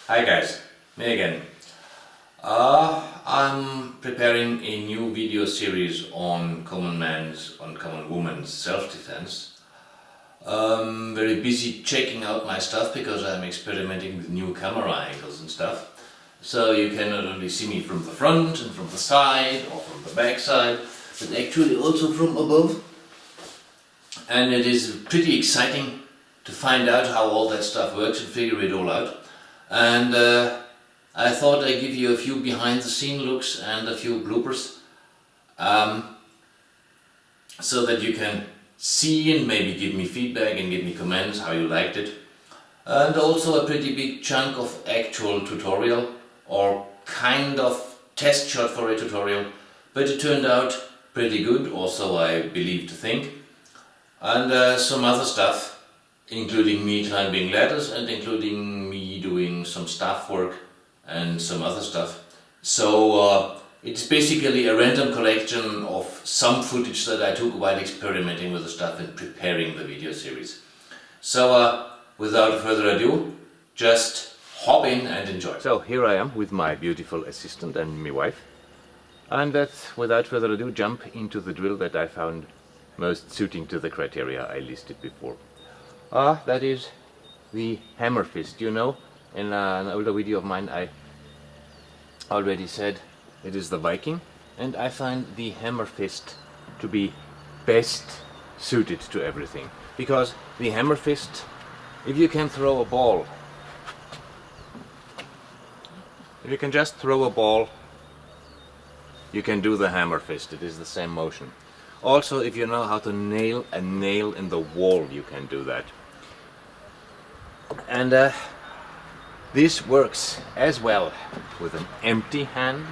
Hi guys, me again. I'm preparing a new video series on common woman's self-defense. Very busy checking out my stuff because I'm experimenting with new camera angles and stuff. So you can not only see me from the front and from the side or from the back side, but actually also from above. And it is pretty exciting to find out how all that stuff works and figure it all out. And I thought I'd give you a few behind the scene looks and a few bloopers, so that you can see and maybe give me feedback and give me comments how you liked it. And also a pretty big chunk of actual tutorial or kind of test shot for a tutorial, but it turned out pretty good, also I believe to think. And some other stuff, including me climbing ladders and including me doing some staff work and some other stuff. So it's basically a random collection of some footage that I took while experimenting with the stuff and preparing the video series. So without further ado, just hop in and enjoy. So here I am with my beautiful assistant and my wife. And let's, without further ado, jump into the drill that I found most suiting to the criteria I listed before. That is the hammer fist. You know, in an older video of mine I already said it is the Viking, and I find the hammer fist to be best suited to everything, because the hammer fist, if you can throw a ball, if you can just throw a ball, you can do the hammer fist. It is the same motion. Also, if you know how to nail a nail in the wall, you can do that. And this works as well with an empty hand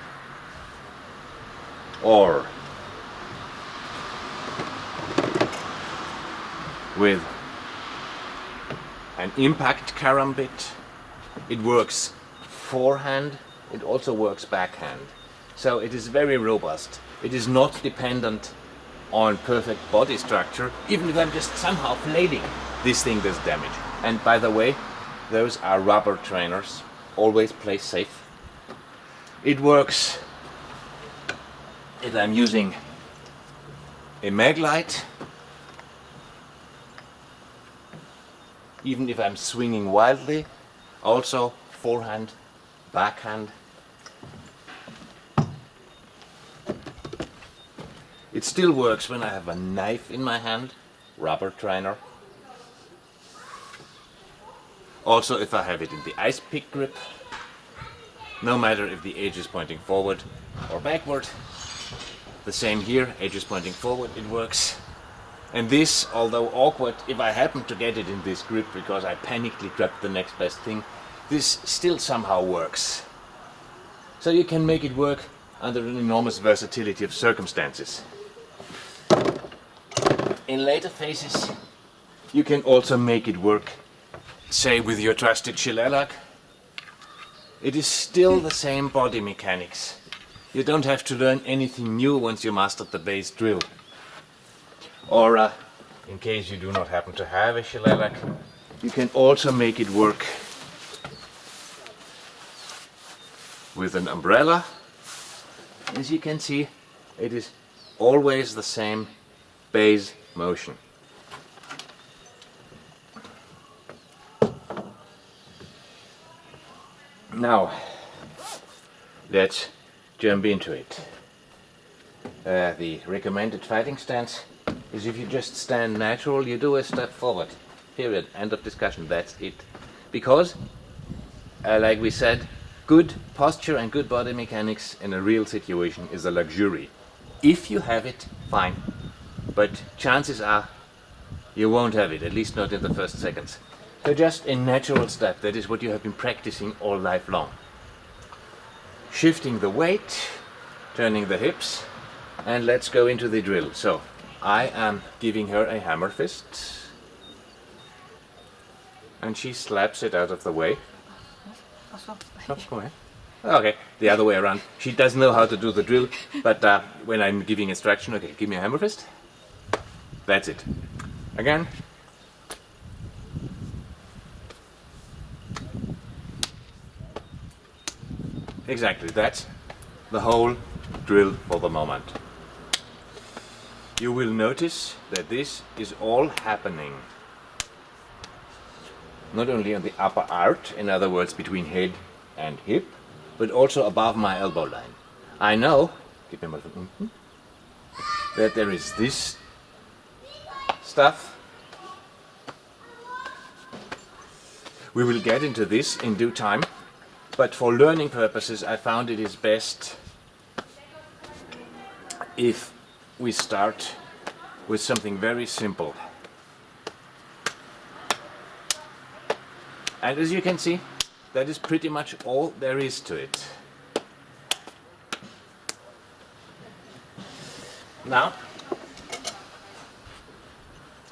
or with an impact karambit. It works forehand, it also works backhand. So it is very robust. It is not dependent on perfect body structure. Even if I'm just somehow flailing, this thing does damage. And by the way, those are rubber trainers. Always play safe. It works if I'm using a mag light, even if I'm swinging wildly, also forehand, backhand. It still works when I have a knife in my hand, rubber trainer. Also if I have it in the ice pick grip, no matter if the edge is pointing forward or backward. The same here, edge is pointing forward, it works. And this, although awkward, if I happen to get it in this grip because I panically grabbed the next best thing, this still somehow works. So you can make it work under an enormous versatility of circumstances. In later phases, you can also make it work, say with your trusted shillelagh. It is still the same body mechanics. You don't have to learn anything new once you mastered the base drill. Or, in case you do not happen to have a shillelagh, you can also make it work with an umbrella. As you can see, it is always the same base motion. Now, let's jump into it. The recommended fighting stance is if you just stand natural, you do a step forward. Period. End of discussion. That's it. Because, like we said, good posture and good body mechanics in a real situation is a luxury. If you have it, fine. But chances are you won't have it, at least not in the first seconds. So just a natural step, that is what you have been practicing all life long. Shifting the weight, turning the hips, and let's go into the drill. So I am giving her a hammer fist, and she slaps it out of the way. Oh, go ahead. Okay, the other way around. She does know how to do the drill, but when I'm giving instruction, okay, give me a hammer fist. That's it. Again. Exactly, that's the whole drill for the moment. You will notice that this is all happening not only on the upper arch, in other words between head and hip, but also above my elbow line. I know, that there is this stuff. We will get into this in due time, but for learning purposes I found it is best if we start with something very simple. And as you can see, that is pretty much all there is to it. Now,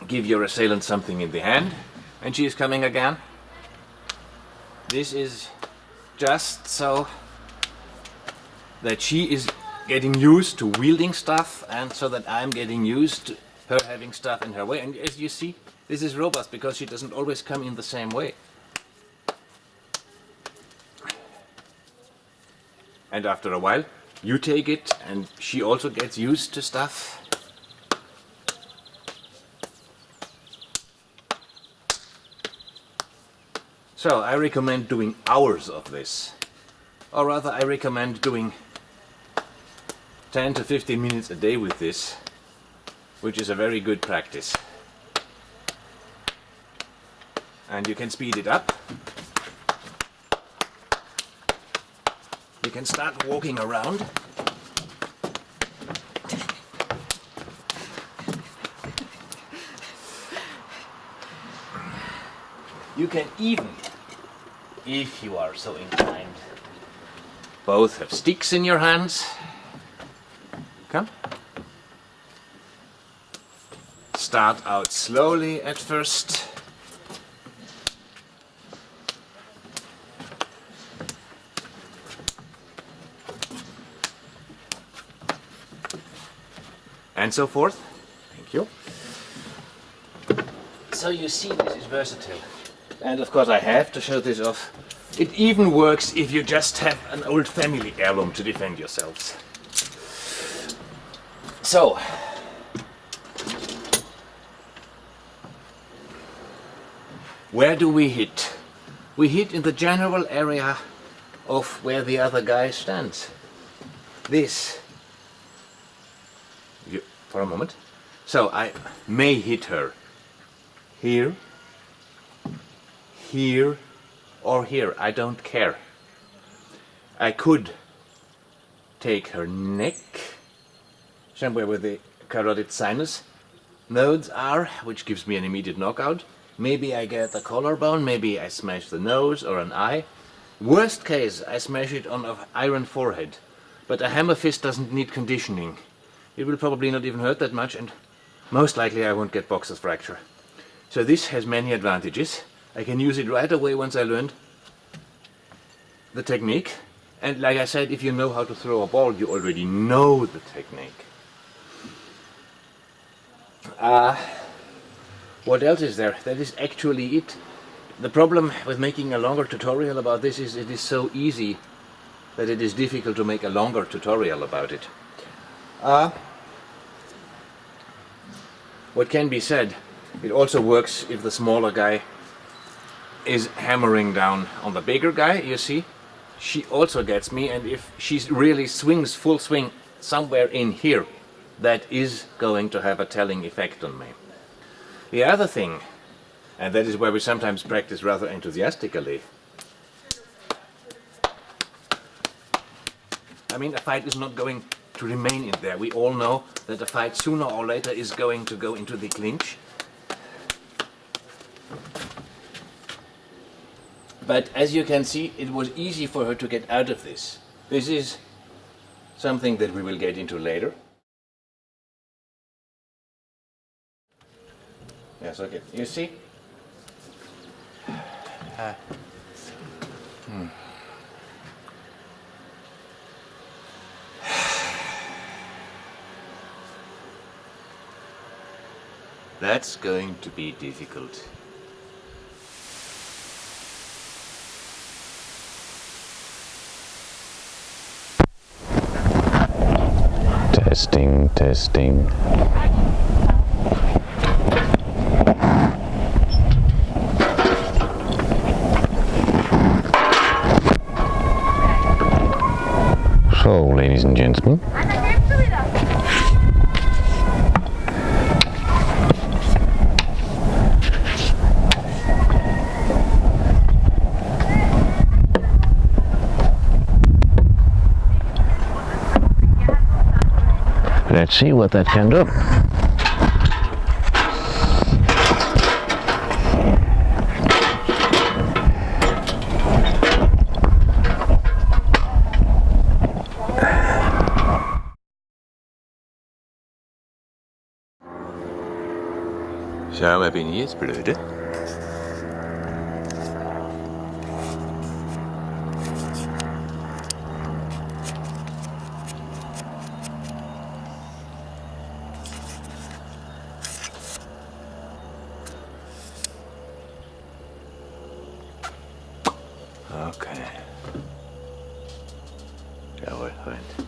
give your assailant something in the hand, and she is coming again. This is just so that she is getting used to wielding stuff, and so that I'm getting used to her having stuff in her way. And as you see, this is robust because she doesn't always come in the same way. And after a while, you take it and she also gets used to stuff. So I recommend doing hours of this. Or rather, I recommend doing 10 to 15 minutes a day with this, which is a very good practice. And you can speed it up. You can start walking around. You can even, if you are so inclined, both have sticks in your hands. Come. Start out slowly at first. And so forth. Thank you. So you see, this is versatile. And of course I have to show this off. It even works if you just have an old family heirloom to defend yourselves. So, where do we hit? We hit in the general area of where the other guy stands. This. For a moment. So I may hit her here, here, or here. I don't care. I could take her neck, somewhere where the carotid sinus nodes are, which gives me an immediate knockout. Maybe I get the collarbone, maybe I smash the nose or an eye. Worst case, I smash it on an iron forehead. But a hammer fist doesn't need conditioning. It will probably not even hurt that much, and most likely I won't get boxer's fracture. So this has many advantages. I can use it right away once I learned the technique. And like I said, if you know how to throw a ball, you already know the technique. What else is there? That is actually it. The problem with making a longer tutorial about this is it is so easy that it is difficult to make a longer tutorial about it. What can be said, it also works if the smaller guy is hammering down on the bigger guy, you see. She also gets me, and if she really swings full swing somewhere in here, that is going to have a telling effect on me. The other thing, and that is where we sometimes practice rather enthusiastically, I mean, a fight is not going to remain in there. We all know that the fight sooner or later is going to go into the clinch. But as you can see, it was easy for her to get out of this. This is something that we will get into later. Yes, okay. You see? That's going to be difficult. Testing, testing. So, ladies and gentlemen, let's see what that can do. Zo, heb je niet het blöde? Oké. Ja hoor, goed.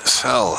Zo.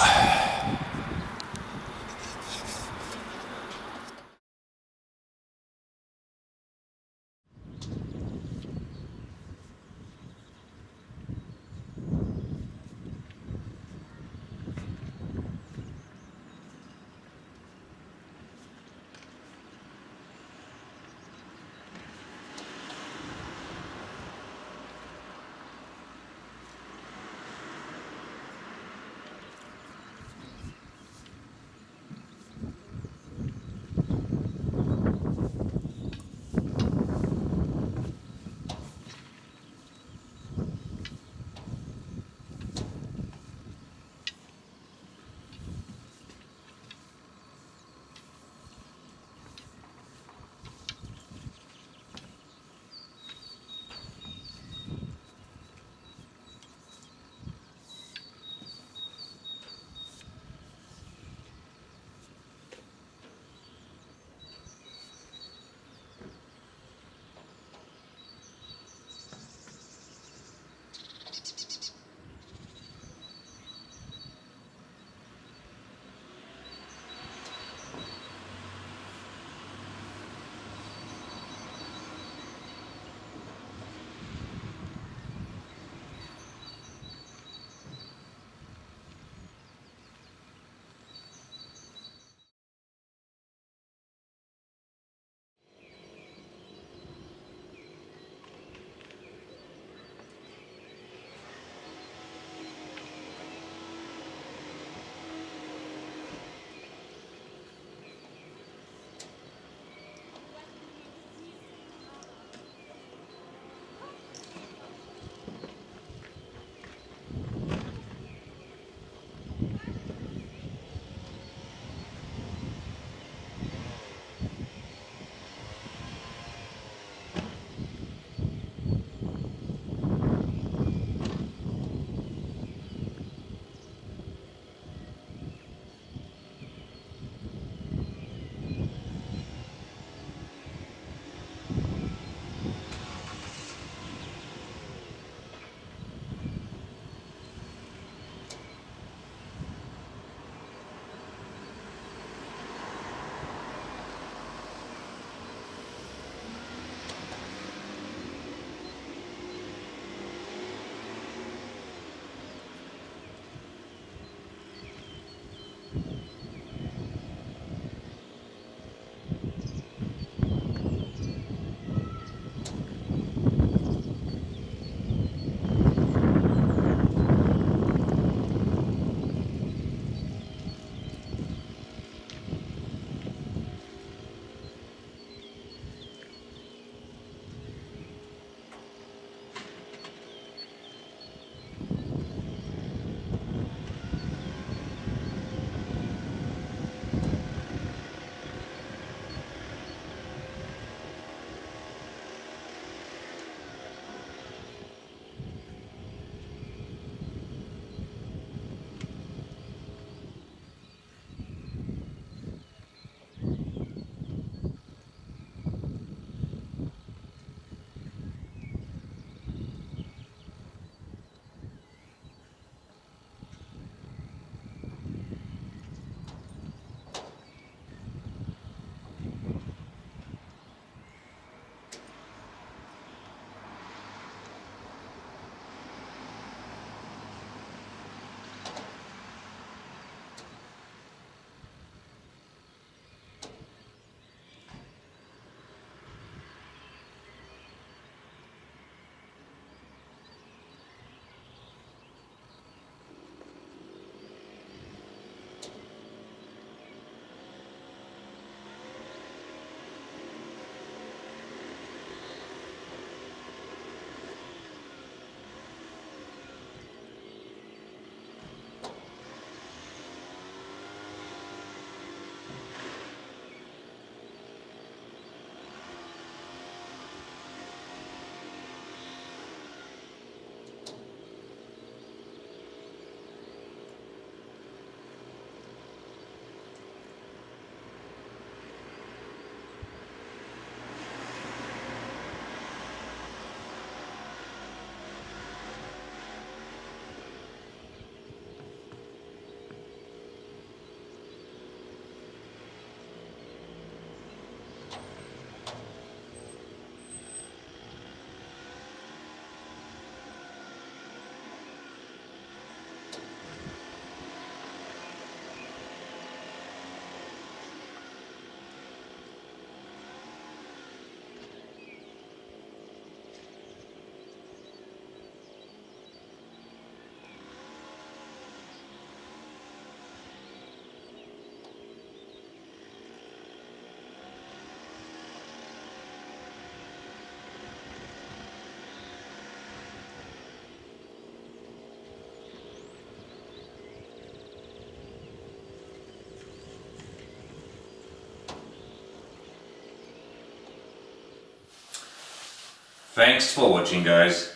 Thanks for watching, guys.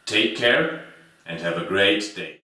Take care and have a great day.